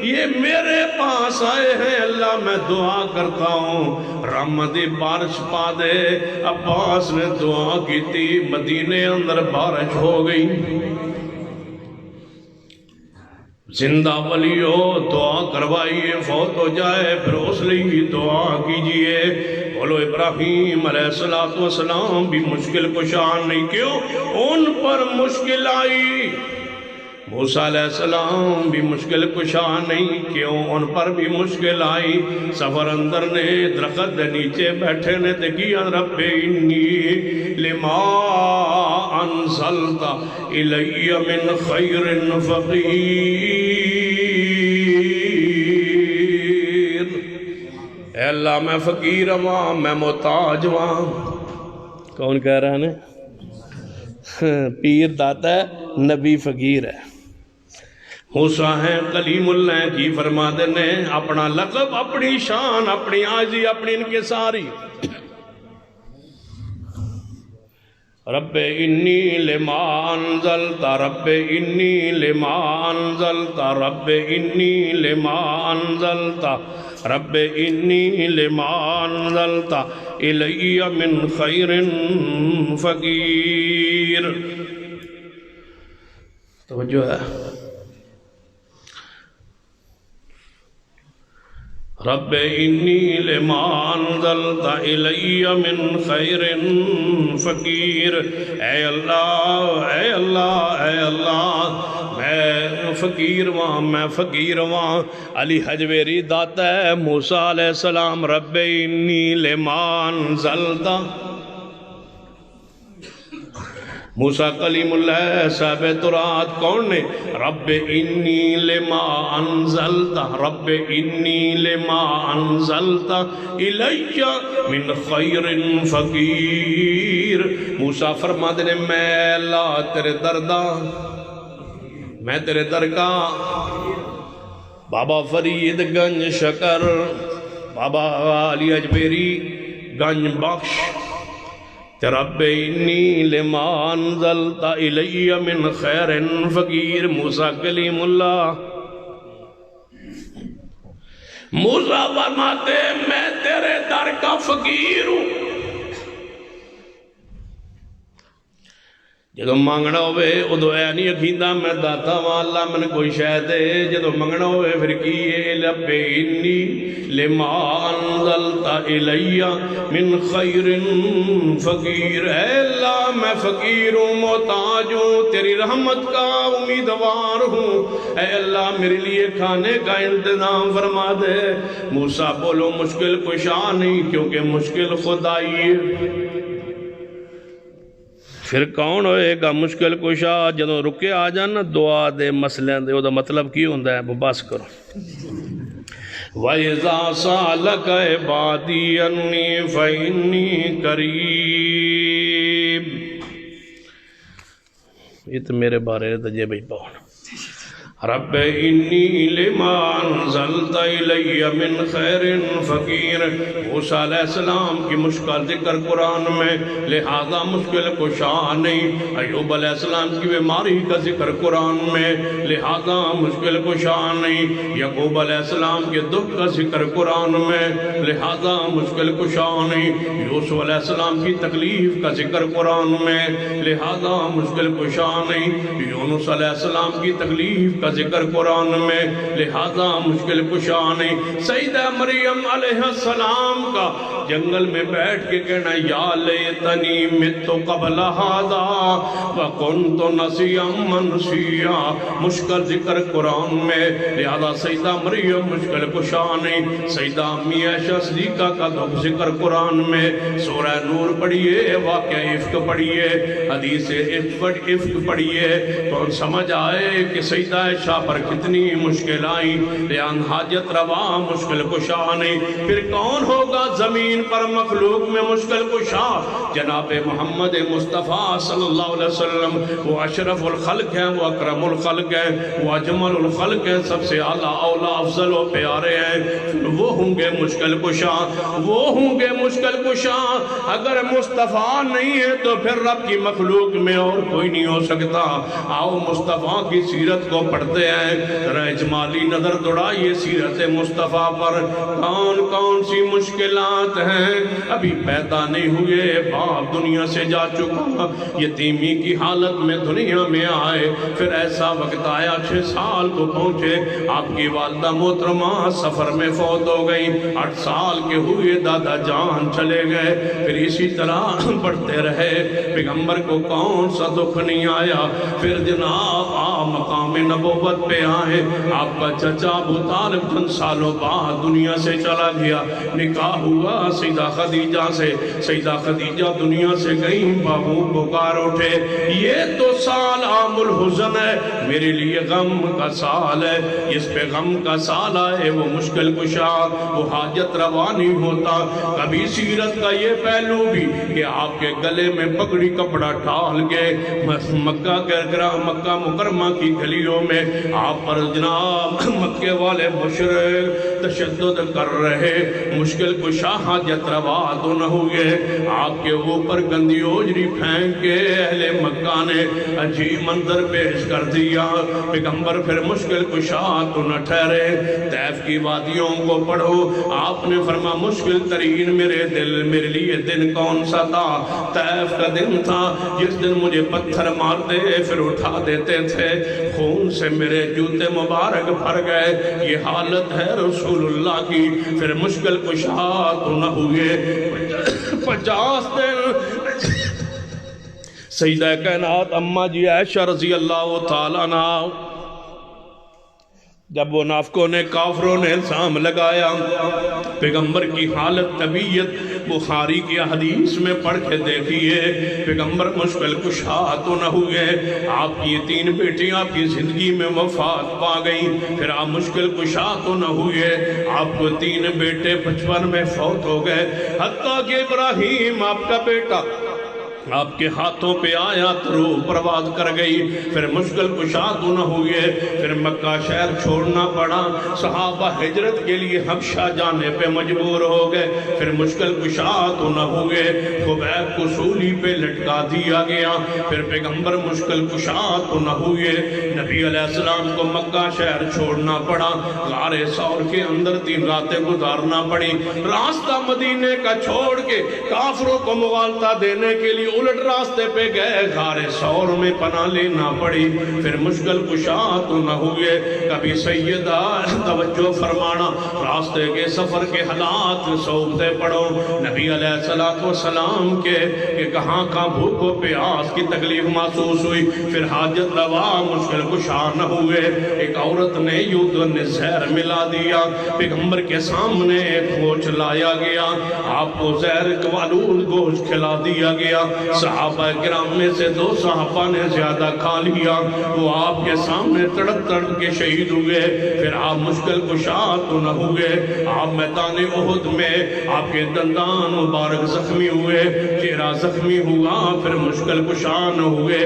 یہ میرے پاس آئے ہیں اللہ میں دعا کرتا ہوں رحمت بارش پا دے. عباس نے دعا کی تھی مدینے اندر بارش ہو گئی. زندہ ولی ہو دعا کروائیے فوت ہو جائے پھر اس لیے دعا کیجئے. بولو ابراہیم علیہ السلام بھی مشکل کشان نہیں کیوں ان پر مشکل آئی. موسیٰ علیہ السلام بھی مشکل کشان نہیں کیوں ان پر بھی مشکل آئی. سفر اندر نے درخت نیچے بیٹھے نے دیکھیا رب انی لما انزلت الی من خیر فقیر. اے اللہ میں فقیر ہواں میں محتاج ہواں. کون کہہ رہا ہے؟ پیر داتا ہے نبی فقیر ہے. موسیٰ ہیں کلیم اللہ کی فرما دینے اپنا لقب اپنی شان اپنی عاجزی اپنی انکساری. رب انی لما انزلت رب انی لما انزلت رب انی لما انزلت رب انی لما انزلت الی من خیر فقیر. توجہ ہے. رب انی لما انزلت الی من خیر فقیر. اے اللہ اے اللہ اے اللہ میں فقیر ہواں میں فقیر ہواں. علی حجویری داتا ہے موسیٰ علیہ السلام رب انی لما انزلت. موسیٰ کلیم اللہ صاحب ترات کون نے رب انی لما انزلت رب انی لما انزلت الی من خیر فقیر. موسیٰ فرما دے میں اللہ تیرے درداں میں تیرے درگاہ. بابا فرید گنج شکر بابا علی اجمیری گنج بخش رب انی لما انزلت الی من خیر فقیر. موسیٰ کلیم اللہ موسیٰ فرماتے میں تیرے در کا فقیر ہوں. جدو مانگنا ہوئے ادو اے نہیں اکھیندہ میں داتا ہوں اللہ من کوئی شاید ہے. جدو مانگنا ہوئے پھر کیے رب انی لما انزلت الی من خیر فقیر. اے اللہ میں فقیر ہوں محتاج ہوں تیری رحمت کا امیدوار ہوں. اے اللہ میرے لیے کھانے کا انتظام فرما دے. موسیٰ بولو مشکل کشا نہیں کیونکہ مشکل خدائی ہے. پھر کون ہوئے گا مشکل کشا جدوں رکے آ جانا دعا دے مسئلے دے. وہ دا مطلب کی ہوندہ ہے بس کرو. وَإِذَا سَأَلَكَ عِبَادِي أَنِّي فَإِنِّي قَرِيبٌ. یہ تو میرے بارے میں تجھے بھئی پاؤں. رب انی لما انزلت الی من خیر فقیر. موسیٰ علیہ السلام کی مشکل ذکر قرآن میں لہذا مشکل کشا نہیں. ایوب علیہ السلام کی بیماری کا ذکر قرآن میں لہذا مشکل کشا نہیں. یعقوب علیہ السلام کے دکھ کا ذکر قرآن میں لہذا مشکل کشا نہیں. یوسف علیہ السلام کی تکلیف کا ذکر قرآن میں لہذا مشکل کشا نہیں. یونس علیہ السلام کی تکلیف کا ذکر قرآن میں لہذا مشکل کشا نہیں. سیدہ مریم علیہ السلام کا جنگل میں بیٹھ کے کہنا یا لیتنی مت قبل ھذا وکنت نسیا منسیا. مشکل ذکر قرآن میں لہذا سیدہ مریم مشکل کشا نہیں. سیدہ امی عائشہ صدیقہ کا ذکر قرآن میں سورہ نور پڑھیے واقعہ عفق پڑھیے حدیث عفق پڑھیے تو سمجھ آئے کہ سیدہ عائشہ پر کتنی مشکل آئیں. لیان حاجت روا مشکل کشا نہیں. پھر کون ہوگا زمین پر مخلوق میں مشکل کشا؟ جناب محمد مصطفیٰ صلی اللہ علیہ وسلم. وہ اشرف الخلق ہیں وہ اکرم الخلق ہیں وہ اجمل الخلق ہیں سب سے اعلیٰ اولا افضل و پیارے ہیں. وہ ہوں گے مشکل کشا وہ ہوں گے مشکل کشا. اگر مصطفیٰ نہیں ہے تو پھر رب کی مخلوق میں اور کوئی نہیں ہو سکتا. آؤ مصطفیٰ کی سیرت کو پڑھتے پڑھتے ہیں ذرا اجمالی نظر دوڑائیے سیرت مصطفیٰ پر، کون کون سی مشکلات ہیں، ابھی پیدا نہیں ہوئے باپ دنیا سے جا چکا، یتیمی کی حالت میں دنیا میں آئے، پھر ایسا وقت آیا 6 سال کو پہنچے آپ کی والدہ محترمہ سفر میں فوت ہو گئی، 8 سال کے ہوئے دادا جان چلے گئے، پھر اسی طرح بڑھتے رہے، پیغمبر کو کون سا دکھ نہیں آیا، پھر جناب آپ مقام نبوت پہ آئے، آپ کا چچا ابو طالب چند سالوں بعد دنیا سے چلا گیا، نکاح ہوا سیدہ خدیجہ سے، سیدہ خدیجہ دنیا سے گئی، بابو پکار اٹھے یہ تو سال عام الحزن ہے، میرے لیے غم کا سال ہے، اس پہ غم کا سال آئے وہ مشکل کشا، وہ حاجت روا نہیں ہوتا، کبھی سیرت کا یہ پہلو بھی کہ آپ کے گلے میں پگڑی کپڑا ڈال کے مکہ مکرمہ کی گلیوں میں آپ پر جناب مکے والے مشرک تشدد کر رہے، مشکل کشا حاجت روا تو نہ ہوئے، آپ کے اوپر گندی اوجری پھینک کے اہل مکہ نے عجیب منظر پیش کر دیا، پیغمبر پھر مشکل کشا تو نہ ٹھہرے، طیف کی وادیوں کو پڑھو، آپ نے فرما مشکل ترین میرے لیے دن کون سا تھا، طیف کا دن تھا جس دن مجھے پتھر مارتے پھر اٹھا دیتے تھے، خون سے میرے جوتے مبارک بھر گئے، یہ حالت ہے رسول اللہ کی، پھر مشکل کشا تو نہ ہوئے، 50 دن سیدہ کائنات اماں جی عائشہ رضی اللہ تعالیٰ عنہ جب وہ نافقوں نے کافروں نے الزام لگایا، پیغمبر کی حالت طبیعت بخاری کی حدیث میں پڑھ کے دیکھیے، پیغمبر مشکل کشا تو نہ ہوئے، آپ کی 3 بیٹیاں آپ کی زندگی میں وفات پا گئیں، پھر آپ مشکل کشا تو نہ ہوئے، آپ کو 3 بیٹے 55 میں فوت ہو گئے، حتیٰ کہ ابراہیم آپ کا بیٹا آپ کے ہاتھوں پہ آیا تو روح پرواز کر گئی، پھر مشکل کشا تو نہ ہوئے، پھر مکہ شہر چھوڑنا پڑا، صحابہ ہجرت کے لیے حبشہ جانے پہ مجبور ہو گئے، پھر مشکل کشا تو نہ ہوئے، خبیب کو سولی پہ لٹکا دیا گیا، پھر پیغمبر مشکل کشا تو نہ ہوئے، نبی علیہ السلام کو مکہ شہر چھوڑنا پڑا، غار ثور کے اندر 3 راتیں گزارنا پڑی، راستہ مدینے کا چھوڑ کے کافروں کو مغالطہ دینے کے لیے الٹ راستے پہ گئے، غار ثور میں پناہ لینا پڑی، پھر مشکل کشا تو نہ ہوئے، کبھی سیدہ توجہ فرمانا، راستے کے سفر کے حالات صحبتیں پڑھو، نبی علیہ السلام کے کہ کہاں بھوک و پیاس کی تکلیف محسوس ہوئی، پھر حاجت روا مشکل کشا نہ ہوئے، ایک عورت نے یوں زہر ملا دیا، پیغمبر کے سامنے ایک گوشت لایا گیا، آپ کو زہر آلود گوشت کھلا دیا گیا، صحابہ کرام میں سے 2 صحابہ نے زیادہ کھا لیا، وہ آپ کے سامنے تڑپ تڑپ کے شہید ہوئے، پھر آپ مشکل کشا تو نہ ہوئے، آپ میدان احد میں آپ کے دندان مبارک زخمی ہوئے، چہرہ زخمی ہوا، پھر مشکل کشا نہ ہوئے،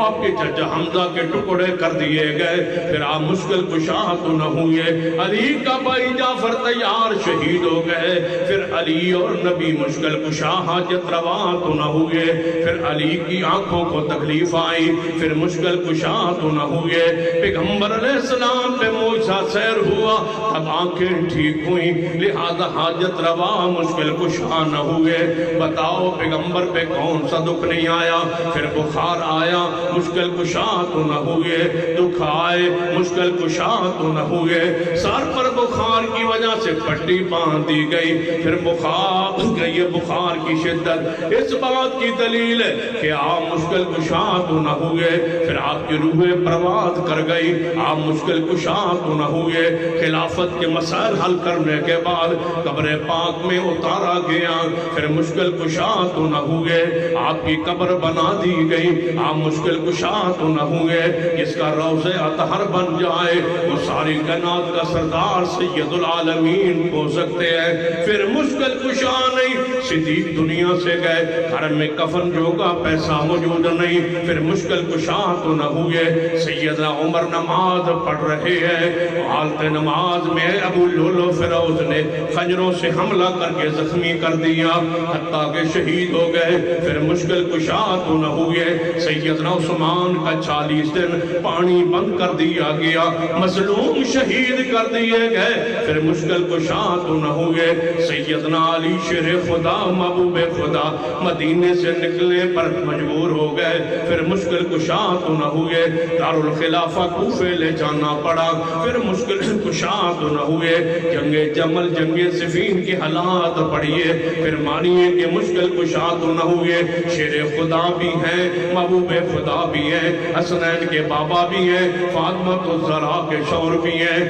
آپ کے چچا حمزہ کے ٹکڑے کر دیے گئے، پھر آپ مشکل کشا تو نہ ہوئے، علی کا بھائی جعفر تیار شہید ہو گئے، پھر علی اور نبی مشکل کشا حاجت روا تو نہ ہوئے، پھر علی کی آنکھوں کو تکلیف آئی، پھر مشکل کشا تو نہ ہوئے، پیغمبر علیہ السلام پہ معجزہ سیر ہوا، اب آنکھیں ٹھیک ہوئیں، لہذا حاجت روا مشکل کشا نہ ہوئے، بتاؤ پیغمبر پہ کون سا دکھ نہیں آیا، پھر بخار آیا مشکل کشا تو نہ ہوئے، دکھ آئے مشکل کشا تو نہ ہوئے، سر پر بخار کی وجہ سے پٹی باندھ دی گئی، پھر بخار گئی، بخار کی شدت اس بات کی دلیل ہے کہ آپ مشکل کشا تو نہ ہوئے، پھر آپ کی روح پرواز کر گئی، آپ مشکل کشا تو نہ ہوئے، خلافت کے مسائل حل کرنے کے بعد قبر پاک میں اتارا گیا، پھر مشکل کشا تو نہ ہوئے، آپ کی قبر بنا دی گئی، آپ مشکل کشا تو نہ ہوئے، جس کا روضہ اطہر بن جائے وہ ساری کائنات کا سردار سید العالمین ہو سکتے ہیں، پھر مشکل کشا نہیں، صدیق دنیا سے گئے، گھر میں کفن کفن جو کا پیسہ موجود نہیں، پھر مشکل کشا تو نہ ہوئے۔ سیدنا عمر نماز پڑھ رہے ہیں، حالت نماز میں ابو لولو فیروز نے خنجروں سے حملہ کر کے زخمی کر دیا، حتیٰ کہ شہید ہو گئے۔ پھر مشکل کشا تو نہ ہوئے۔ سیدنا عثمان کا 40 دن پانی بند کر دیا گیا، مظلوم شہید کر دیے گئے، پھر مشکل کشا تو نہ ہوئے۔ سیدنا علی شیر خدا محبوب خدا مدینے سے نکلنے پر مجبور ہو گئے، پھر مشکل کشا تو نہ ہوئے۔ دارالخلافہ کوفے لے جانا پڑا، پھر مشکل کشا تو نہ ہوئے۔ جنگ جمل جنگ صفین کی حالات پڑھیے، پھر مانیے کہ مشکل کشا تو نہ ہوئے۔ شیر خدا بھی ہیں، محبوب خدا بھی ہیں، حسنین کے بابا بھی ہیں، فاطمہ الزہرا کے شوہر بھی ہیں۔